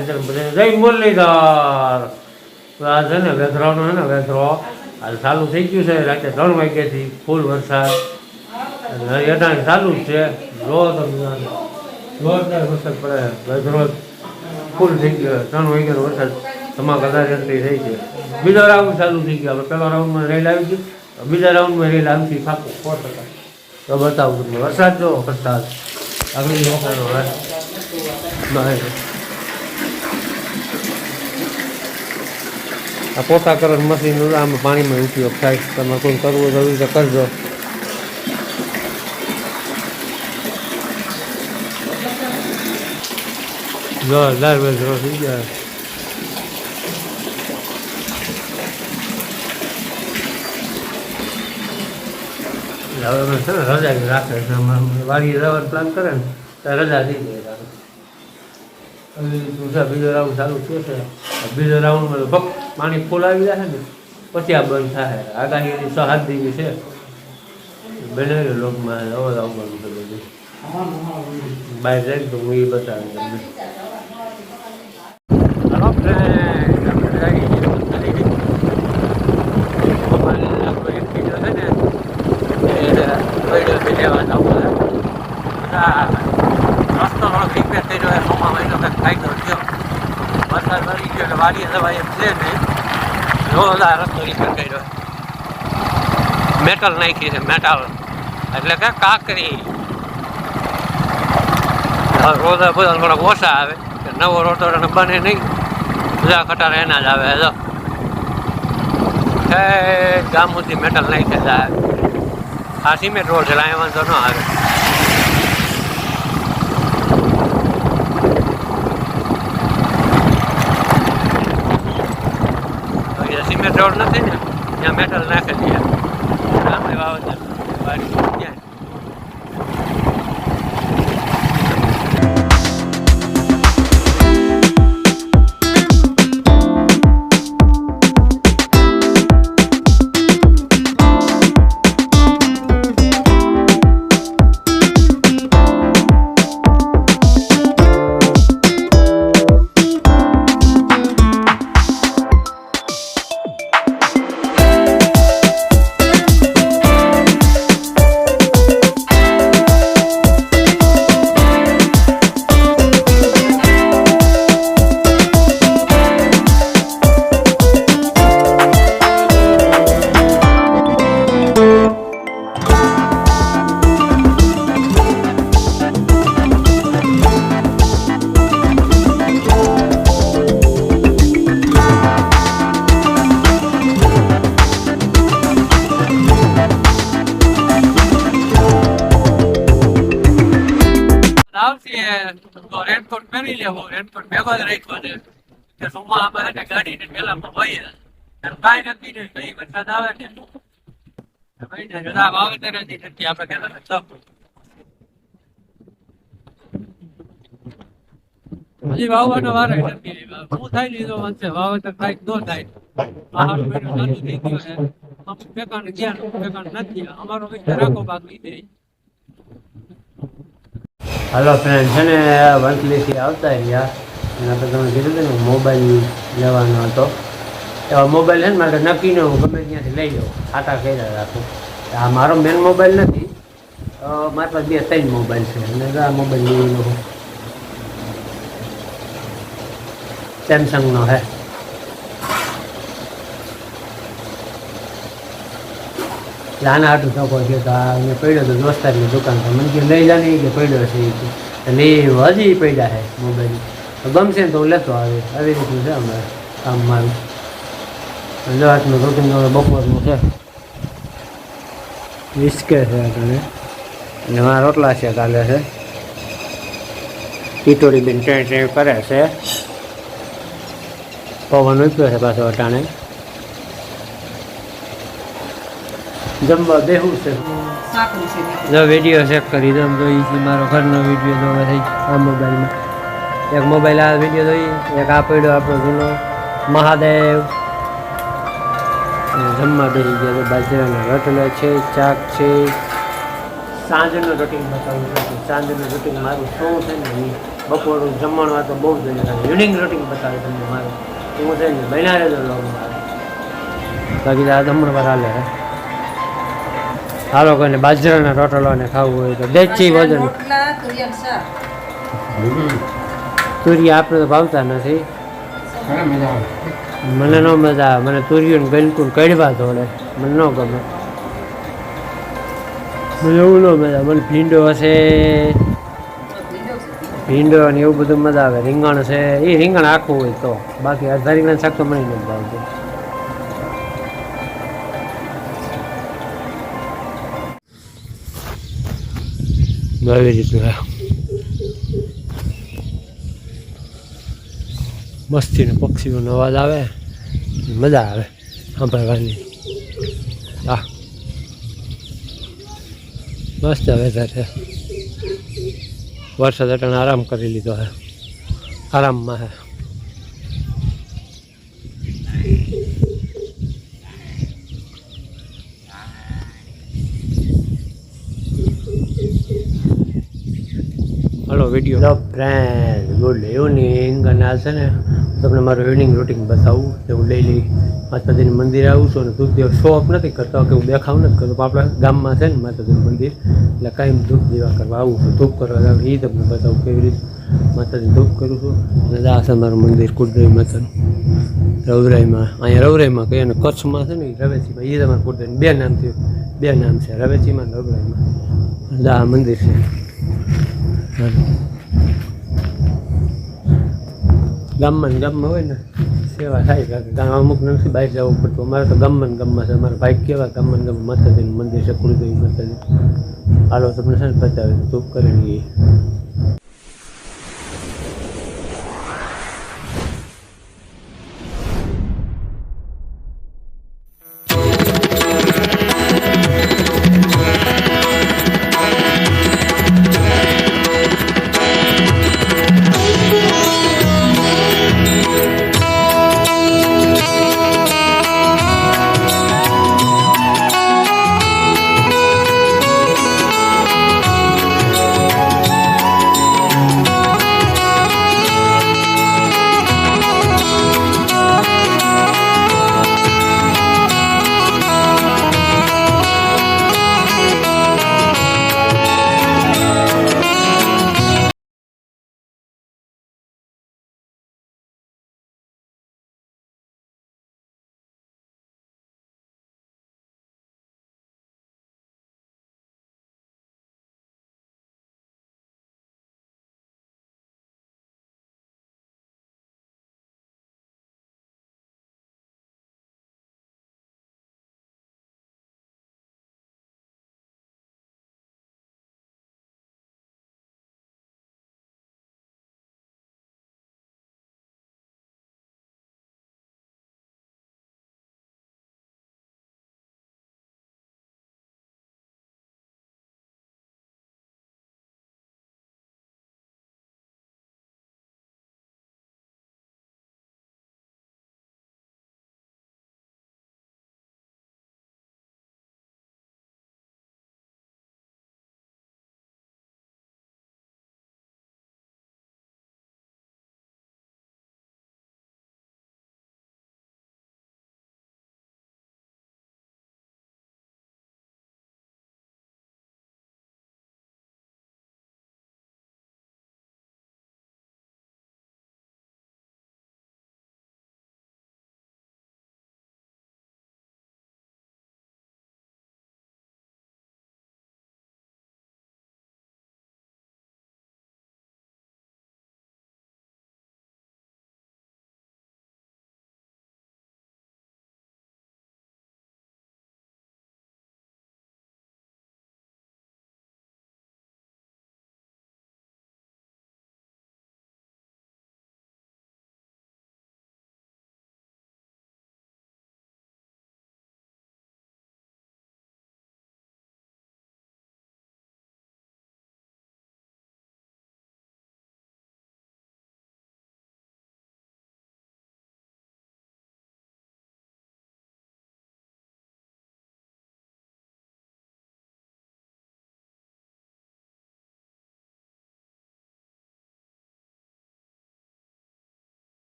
સીતારામ બધાને જય મુરલીધર. આ છે ને વેધરાનો છે ને વેધરો હાલ ચાલુ થઈ ગયું છે. રાતે 3 વાગ્યાથી ફૂલ વરસાદ અટાણે ચાલુ જ છે. જોરદાર વરસાદ પડે. વેધરો ફૂલ થઈ ગયો. 3 વાગ્યાનો વરસાદ ધમાકાદાર એન્ટ્રી થઈ છે. બીજો રાઉન્ડ ચાલુ થઈ ગયો. આપણે પહેલા રાઉન્ડમાં રેલ આવી ગઈ, બીજા રાઉન્ડમાં રેલ આવતી પાકું 100%. તો બતાવું તમને વરસાદ જો વરસાદ આગળ લોકોનો આ પોતાકરણ મશીનનો આમાં પાણીમાં ઉપયોગ થાય. તમે કોઈ કરવું તો રીતે કરજો. જોરદાર વેધરો થઈ ગયા. હવે અમે છે ને રજા રાખે છે. વાડી જવાનું પ્લાન કરે ને ત્યારે રજા થઈ જાય. બીજો રાઉન્ડ ચાલુ થયો છે. બીજો રાઉન્ડમાં ભક્ત પાણી ફૂલ આવી જશે ને પછી આ બંધ થાય. આગાહીની 6-7 દિવસ છે. બનાવેલો લોકમાં અવાજ આવવાનું છે. બધું બહાર જાય તો હું એ બતાવી તમને. રસ્તો થોડોક રિપેર કર્યો હોય સોમામાં એનો કંઈક ફાયદો થયો. વરસાદ વળી ગયો એટલે વાડીએ જવાય એમ છે નહીં. જોરદાર રસ્તો રિપેર કર્યો. મેટલ નાખી છે. મેટલ એટલે કે કાંકરી. રોડ બધા થોડાક ઓછા આવે. નવો રોડ બને નહીં. બધા ખટારા એના જ આવે. ગામ સુધી મેટલ નાખે જાય. આ સિમેન્ટ રોડ છે. અહીંયા વાંધો ન આવે. સિમેન્ટ રોડ નથી ને ત્યાં મેટલ નાખેલી આપણે વાવતર વાડી ત્યાં. રેનકોટ પહેરી લેવો. રેનકોટ ભેગો જ રાખવો છે. સોમાં અમારે ગાડીને પેલામાં હોય કાંઈ નથી ને કઈ વરસાદ આવે ને વાવેતર નથી. આપણે હજી વાવવાનો વારો નથી. શું થાય લીધો વાંચે વાવેતર થાય ન થાય. ચાલુ થઈ ગયો છે. અમુક પેકાને ગયા પેકાન નથી. અમારો વિસ્તાર આખો ભાગ લીધે. હાલો ફ્રેન્ડ છે ને વંથલીથી આવતા રહ્યા અને આપણે તમે કીધું હતું ને મોબાઈલ લેવાનો હતો. એવા મોબાઈલ છે ને મારે નક્કીને હું ગમે ત્યાંથી લઈ જાઉં. ખાતા કર્યા રાખું. આ મારો મેન મોબાઈલ નથી. મારી પાસે 2-3 મોબાઈલ છે અને આ મોબાઈલ લઈ લઉં. સેમસંગનો હે. આના હાટું શકો છે તો મેં પડ્યો તો દોસ્તારની દુકાન તો મને કે લઈ જા નહીં કે પડ્યો છે એટલે હજી પડ્યા છે મોબાઈલ. ગમશે ને તો હું લેતો આવી રીતનું છે અમારે કામ મારું. હાથનું રૂટીન બપોરનું છે. વિસ્કે છે અટાણે અને મારા રોટલા છે ચાલે છે. ટીટોડી બેન ટ્રેન કરે છે. પવન ઉપ્યો છે પાછો અટાણે. જમવા બેહું છે. જો વિડીયો ચેક કરી દો. જોઈ છે મારો ઘરનો વિડીયો જોવા થઈ આ મોબાઈલમાં. એક મોબાઈલ આ વિડીયો જોઈ. એક આ પડ્યો આપણો જૂનો મહાદેવ. જમવા બેસી ગયા તો બાજરાના રોટલા છે, ચાક છે. સાંજનું રૂટીન બતાવું છું. સાંજનું રૂટીન મારું શું છે ને બપોરનું જમવાનું તો બહુ જ યુનિક રૂટિંગ બતાવે તમને મારે હું છે ને બન્યા રહેજો લોગમાં બાકી આ જમણવાર હાલે હાલો કોઈને બાજરાના રોટલોને ખાવું હોય તો દેશી ભોજન તુરિયા આપણે તો ભાવતા નથી મને ન મજા આવે મને તુરિયું બિલકુલ કડવા ધોળે મને ન ગમે મને એવું ન મજા મને ભીંડો હશે ભીંડો ને એવું બધું મજા આવે રીંગણ છે એ રીંગણ આખું હોય તો બાકી અડધા રીંગણ શાક તો મને નથી ભાવતું આવી રીતનું મસ્તીનો પક્ષીઓનો અવાજ આવે મજા આવે સાંભળવાની હા મસ્ત વેધર છે વરસાદ અટાણે આરામ કરી લીધો હે આરામમાં હે hello video hello friend good evening અને આ છે ને તમને મારું ઇવનિંગ રૂટિન બતાવું કે હું ડેઈલી માતાજીનું મંદિર આવું છું અને ધૂપ દેવા શો ઓફ નથી કરતો કે હું દેખાવ નથી કરતો પણ આપણા ગામમાં છે ને માતાજીનું મંદિર એટલે કાંઈ ધૂપ દેવા કરવા આવું છું ધૂપ કરવા જાવ એ તમને બતાવું કેવી રીતે માતાજી ધૂપ કરું છું અને આ છે મારું મંદિર કુળદેવી માતાનું રવરાઈમાં અહીંયા રવરાઈમાં કહીએ અને કચ્છમાં છે ને રવેચીમાં એ તમારું કુળદેવી બે નામ છે રવેચીમાં અને રવરાઈમાં અને આ મંદિર છે ગામમાં હોય ને સેવા થાય કારણ અમુક નથી બહાર જવું પડતું અમારે તો ગામમાં છે અમારા ભાઈ કેવા ગામમાં માતાજીનું મંદિર છે કુળદેવી માતાજી હાલો તમને છે ને બતાવે ધૂપ કરીને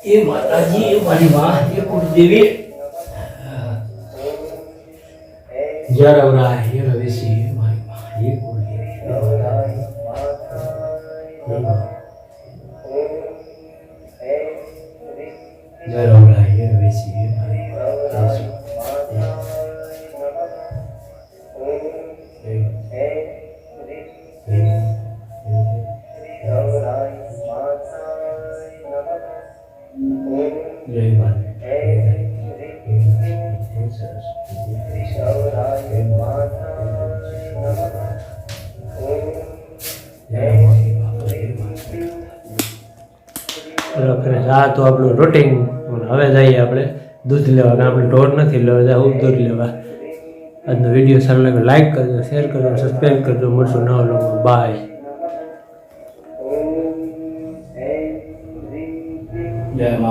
એ માતાજી મારી માં એ કુળદેવી જરવરા હે રવેશી મારી માં એ કુળદેવી જરવરા હે રવેશી મારી આ તો આપણું રૂટીન. હવે જઈએ આપણે દૂધ લેવા, કારણ આપણે ઢોર નથી લેવા, જાય દૂધ લેવા. આજનો વિડીયો સારો લાગે લાઈક કરજો, શેર કરજો, સબસ્ક્રાઈબ કરજો. મળશું નવા લોકો. બાય. જય મા